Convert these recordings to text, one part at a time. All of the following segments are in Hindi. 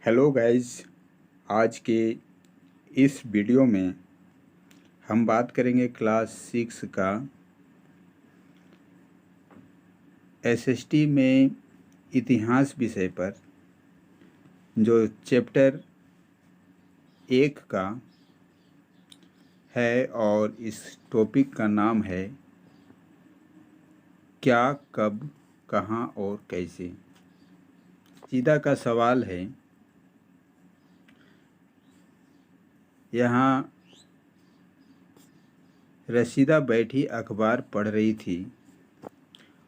Hello guys. आज के इस वीडियो में हम बात करेंगे क्लास 6 का एसएसटी में इतिहास विषय पर, जो चैप्टर 1 का है और इस टॉपिक का नाम है क्या, कब, कहाँ और कैसे। सीधा का सवाल है, यहाँ रशीदा बैठी अखबार पढ़ रही थी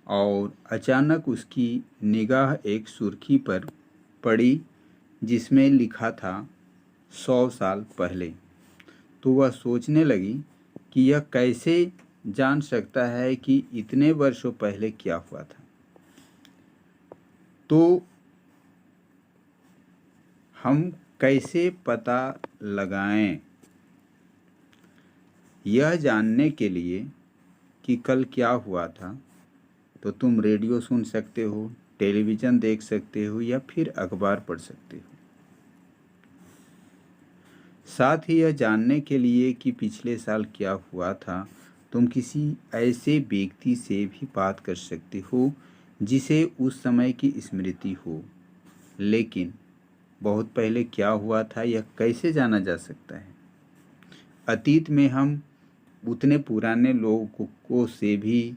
और अचानक उसकी निगाह एक सुर्खी पर पड़ी जिसमें लिखा था 100 साल पहले। तो वह सोचने लगी कि यह कैसे जान सकता है कि इतने वर्षों पहले क्या हुआ था। तो हम कैसे पता लगाएं यह जानने के लिए कि कल क्या हुआ था। तो तुम रेडियो सुन सकते हो, टेलीविज़न देख सकते हो या फिर अखबार पढ़ सकते हो। साथ ही यह जानने के लिए कि पिछले साल क्या हुआ था, तुम किसी ऐसे व्यक्ति से भी बात कर सकते हो जिसे उस समय की स्मृति हो। लेकिन बहुत पहले क्या हुआ था यह कैसे जाना जा सकता है? अतीत में हम उतने पुराने लोगों को से भी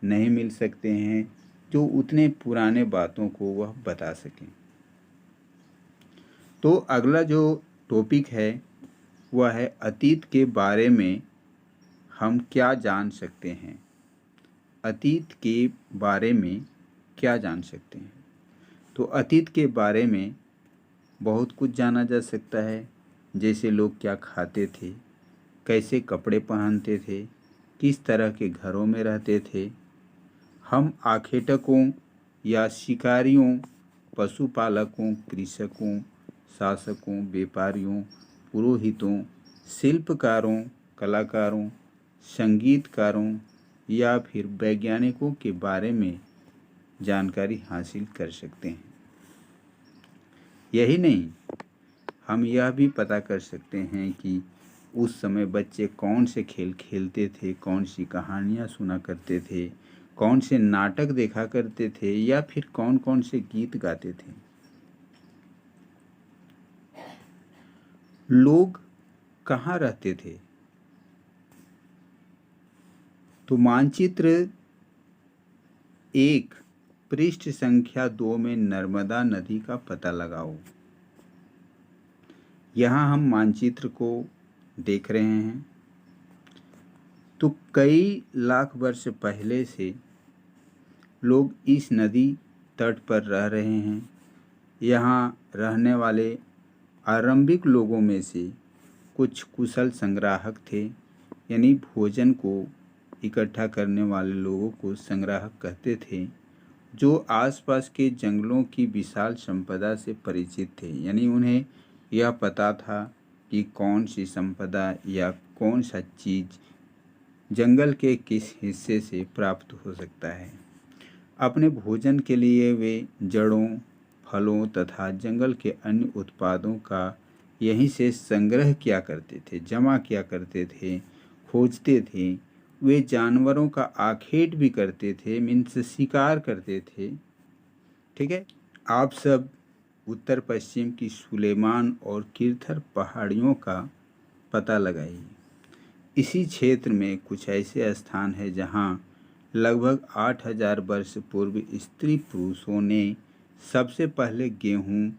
नहीं मिल सकते हैं जो उतने पुराने बातों को वह बता सकें। तो अगला जो टॉपिक है वह है अतीत के बारे में हम क्या जान सकते हैं। अतीत के बारे में क्या जान सकते हैं? तो अतीत के बारे में बहुत कुछ जाना जा सकता है, जैसे लोग क्या खाते थे, कैसे कपड़े पहनते थे, किस तरह के घरों में रहते थे। हम आखेटकों या शिकारियों, पशुपालकों, कृषकों, शासकों, व्यापारियों, पुरोहितों, शिल्पकारों, कलाकारों, संगीतकारों या फिर वैज्ञानिकों के बारे में जानकारी हासिल कर सकते हैं। यही नहीं, हम यह भी पता कर सकते हैं कि उस समय बच्चे कौन से खेल खेलते थे, कौन सी कहानियाँ सुना करते थे, कौन से नाटक देखा करते थे या फिर कौन कौन से गीत गाते थे। लोग कहाँ रहते थे? तो मानचित्र 1 पृष्ठ संख्या 2 में नर्मदा नदी का पता लगाओ। यहाँ हम मानचित्र को देख रहे हैं। तो कई लाख वर्ष पहले से लोग इस नदी तट पर रह रहे हैं। यहाँ रहने वाले आरंभिक लोगों में से कुछ कुशल संग्राहक थे, यानी भोजन को इकट्ठा करने वाले लोगों को संग्राहक कहते थे, जो आसपास के जंगलों की विशाल संपदा से परिचित थे। यानी उन्हें यह पता था कि कौन सी संपदा या कौन सा चीज़ जंगल के किस हिस्से से प्राप्त हो सकता है। अपने भोजन के लिए वे जड़ों, फलों तथा जंगल के अन्य उत्पादों का यहीं से संग्रह किया करते थे, जमा किया करते थे, खोजते थे। वे जानवरों का आखेट भी करते थे, मीन्स शिकार करते थे। ठीक है। आप सब उत्तर पश्चिम की सुलेमान और किरथर पहाड़ियों का पता लगाइए। इसी क्षेत्र में कुछ ऐसे स्थान हैं जहाँ लगभग 8000 वर्ष पूर्व स्त्री पुरुषों ने सबसे पहले गेहूं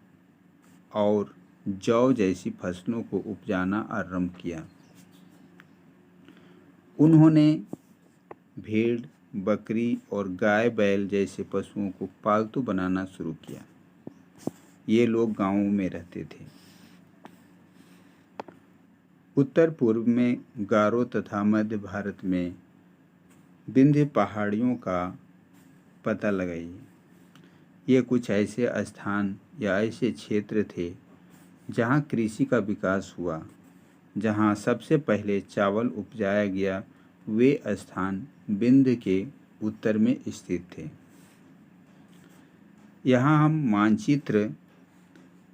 और जौ जैसी फसलों को उपजाना आरंभ किया। उन्होंने भेड़, बकरी और गाय बैल जैसे पशुओं को पालतू बनाना शुरू किया। ये लोग गांवों में रहते थे। उत्तर पूर्व में गारो तथा मध्य भारत में विंध्य पहाड़ियों का पता लगाइए। ये कुछ ऐसे स्थान या ऐसे क्षेत्र थे जहाँ कृषि का विकास हुआ, जहाँ सबसे पहले चावल उपजाया गया। वे स्थान विंध्य के उत्तर में स्थित थे। यहाँ हम मानचित्र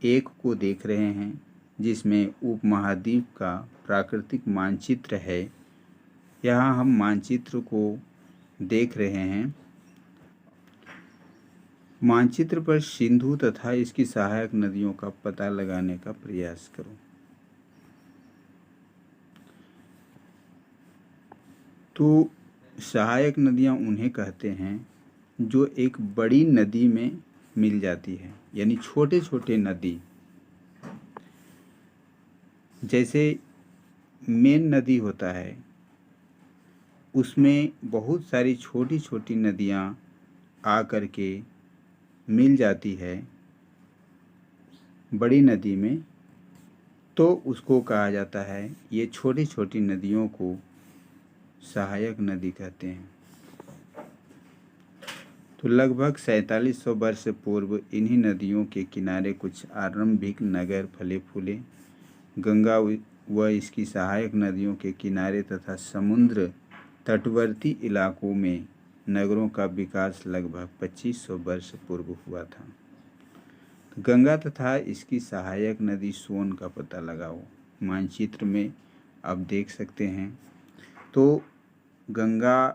एक को देख रहे हैं जिसमें उपमहाद्वीप का प्राकृतिक मानचित्र है। यहाँ हम मानचित्र को देख रहे हैं। मानचित्र पर सिंधु तथा इसकी सहायक नदियों का पता लगाने का प्रयास करो। तो सहायक नदियाँ उन्हें कहते हैं जो एक बड़ी नदी में मिल जाती है, यानी छोटे छोटे नदी। जैसे मेन नदी होता है, उसमें बहुत सारी छोटी छोटी नदियाँ आ कर के मिल जाती है बड़ी नदी में, तो उसको कहा जाता है, ये छोटी छोटी नदियों को सहायक नदी कहते हैं। तो लगभग 4700 वर्ष पूर्व इन्हीं नदियों के किनारे कुछ आरंभिक नगर फले फूले। गंगा व इसकी सहायक नदियों के किनारे तथा समुद्र तटवर्ती इलाकों में नगरों का विकास लगभग 2500 वर्ष पूर्व हुआ था। गंगा तथा इसकी सहायक नदी सोन का पता लगाओ। मानचित्र में आप देख सकते हैं। तो गंगा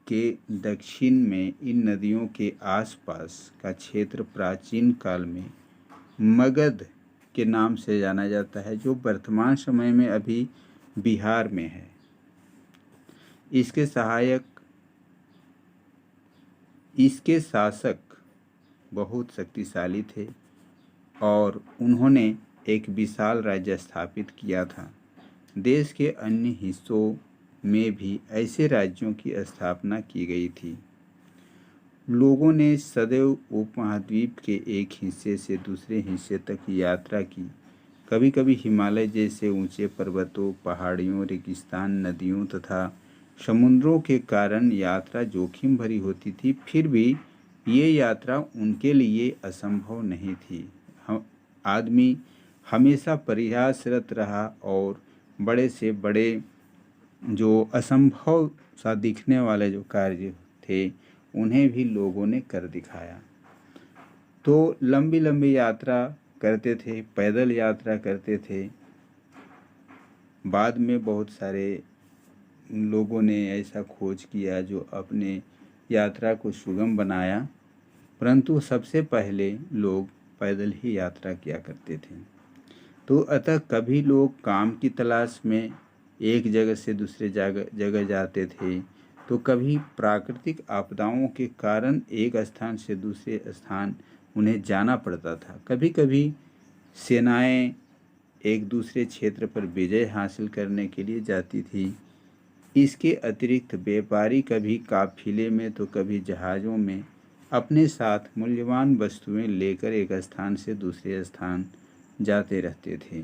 के दक्षिण में इन नदियों के आसपास का क्षेत्र प्राचीन काल में मगध के नाम से जाना जाता है, जो वर्तमान समय में अभी बिहार में है। इसके शासक बहुत शक्तिशाली थे और उन्होंने एक विशाल राज्य स्थापित किया था। देश के अन्य हिस्सों में भी ऐसे राज्यों की स्थापना की गई थी। लोगों ने सदैव उपमहाद्वीप के एक हिस्से से दूसरे हिस्से तक यात्रा की। कभी कभी हिमालय जैसे ऊंचे पर्वतों, पहाड़ियों, रेगिस्तान, नदियों तथा समुद्रों के कारण यात्रा जोखिम भरी होती थी। फिर भी ये यात्रा उनके लिए असंभव नहीं थी। आदमी हमेशा प्रयासरत रहा और बड़े से बड़े जो असंभव सा दिखने वाले जो कार्य थे, उन्हें भी लोगों ने कर दिखाया। तो लंबी लंबी यात्रा करते थे, पैदल यात्रा करते थे। बाद में बहुत सारे लोगों ने ऐसा खोज किया जो अपने यात्रा को सुगम बनाया, परंतु सबसे पहले लोग पैदल ही यात्रा किया करते थे। तो अतः कभी लोग काम की तलाश में एक जगह से दूसरे जगह जाते थे, तो कभी प्राकृतिक आपदाओं के कारण एक स्थान से दूसरे स्थान उन्हें जाना पड़ता था। कभी कभी सेनाएं एक दूसरे क्षेत्र पर विजय हासिल करने के लिए जाती थी। इसके अतिरिक्त व्यापारी कभी काफिले में तो कभी जहाज़ों में अपने साथ मूल्यवान वस्तुएं लेकर एक स्थान से दूसरे स्थान जाते रहते थे।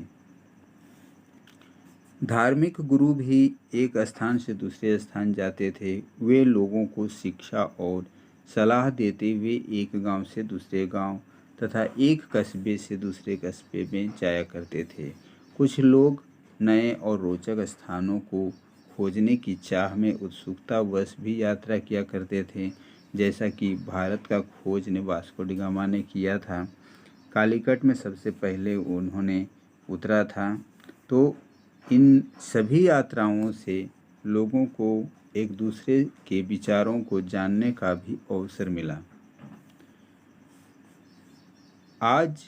धार्मिक गुरु भी एक स्थान से दूसरे स्थान जाते थे। वे लोगों को शिक्षा और सलाह देते हुए एक गांव से दूसरे गांव तथा एक कस्बे से दूसरे कस्बे में जाया करते थे। कुछ लोग नए और रोचक स्थानों को खोजने की चाह में उत्सुकतावश भी यात्रा किया करते थे, जैसा कि भारत का खोज ने वास्को डी गामा ने किया था। कालीकट में सबसे पहले उन्होंने उतरा था। तो इन सभी यात्राओं से लोगों को एक दूसरे के विचारों को जानने का भी अवसर मिला। आज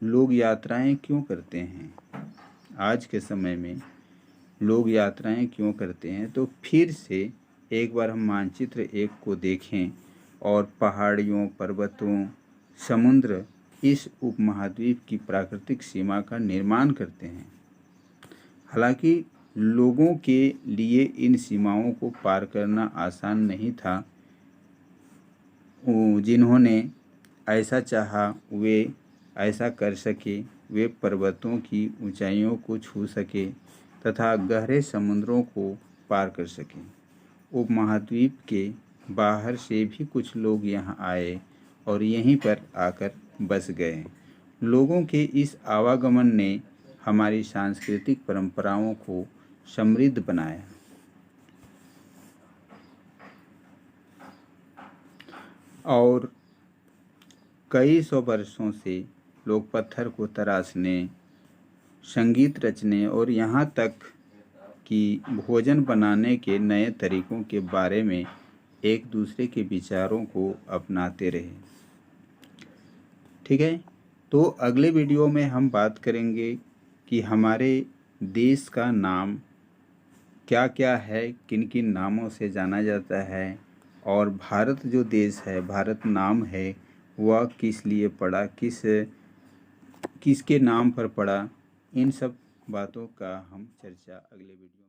लोग यात्राएं क्यों करते हैं? आज के समय में लोग यात्राएं क्यों करते हैं? तो फिर से एक बार हम मानचित्र एक को देखें और पहाड़ियों, पर्वतों, समुद्र इस उपमहाद्वीप की प्राकृतिक सीमा का निर्माण करते हैं। हालांकि लोगों के लिए इन सीमाओं को पार करना आसान नहीं था। जिन्होंने ऐसा चाहा वे ऐसा कर सके। वे पर्वतों की ऊंचाइयों को छू सके तथा गहरे समुद्रों को पार कर सके। उपमहाद्वीप के बाहर से भी कुछ लोग यहाँ आए और यहीं पर आकर बस गए। लोगों के इस आवागमन ने हमारी सांस्कृतिक परंपराओं को समृद्ध बनाया। और कई सौ वर्षों से लोग पत्थर को तराशने, संगीत रचने और यहाँ तक कि भोजन बनाने के नए तरीकों के बारे में एक दूसरे के विचारों को अपनाते रहे। ठीक है, तो अगले वीडियो में हम बात करेंगे कि हमारे देश का नाम क्या क्या है, किन किन नामों से जाना जाता है, और भारत जो देश है, भारत नाम है, वह किस लिए पड़ा, किसके नाम पर पड़ा। इन सब बातों का हम चर्चा अगले वीडियो